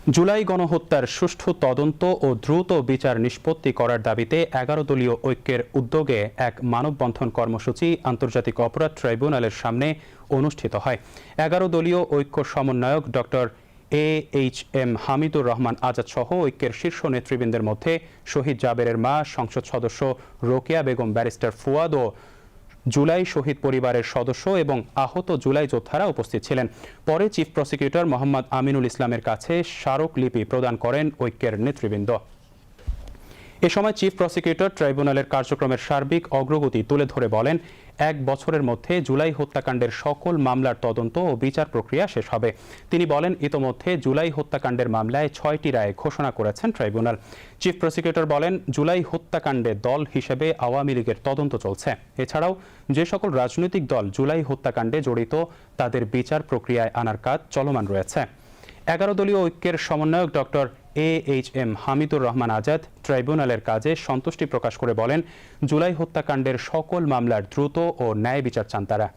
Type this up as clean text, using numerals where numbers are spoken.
জুলাই গণহত্যার সুষ্ঠু তদন্ত ও দ্রুত বিচার নিষ্পত্তি করার দাবিতে ১১ দলীয় ঐক্যের উদ্যোগে এক মানববন্ধন কর্মসূচি আন্তর্জাতিক অপরাধ ট্রাইব্যুনালের সামনে অনুষ্ঠিত হয়। ১১ দলীয় ঐক্য সমন্বয়ক ডক্টর AHM হামিদুর রহমান আজাদ সহ ঐক্যের শীর্ষ নেতৃবৃন্দের মধ্যে শহীদ জাবেরের মা, সংসদ সদস্য রোকেয়া বেগম, ব্যারিস্টার ফুয়াদ ও জুলাই শহীদ পরিবারের সদস্য এবং আহত জুলাই যোদ্ধারা উপস্থিত ছিলেন। পরে চিফ প্রসিকিউটর মোহাম্মদ আমিনুল ইসলামের কাছে স্মারকলিপি প্রদান করেন ঐক্যের নেতৃবৃন্দ। এ সময় চিফ প্রসিকিউটর ট্রাইব্যুনালের কার্যক্রমের সার্বিক অগ্রগতি তুলে ধরে বলেন, ১ বছরের মধ্যে জুলাই হত্যাকাণ্ডের সকল মামলার তদন্ত ও বিচার প্রক্রিয়া শেষ হবে। তিনি বলেন, ইতোমধ্যে জুলাই হত্যাকাণ্ডের মামলায় ৬টি রায় ঘোষণা করেছেন ট্রাইব্যুনাল। চিফ প্রসিকিউটর বলেন, জুলাই হত্যাকাণ্ডে দল হিসেবে আওয়ামী লীগের তদন্ত চলছে। এছাড়াও যে সকল রাজনৈতিক দল জুলাই হত্যাকাণ্ডে জড়িত তাদের বিচার প্রক্রিয়ায় আনার কাজ চলমান রয়েছে। ১১ দলীয় ঐক্যের সমন্বয়ক ডক্টর AHM হামিদুর রহমান আজাদ ট্রাইব্যুনালের কাজে সন্তুষ্টি প্রকাশ করে বলেন, জুলাই হত্যাকাণ্ডের সকল মামলার দ্রুত ও ন্যায় বিচার চান তারা।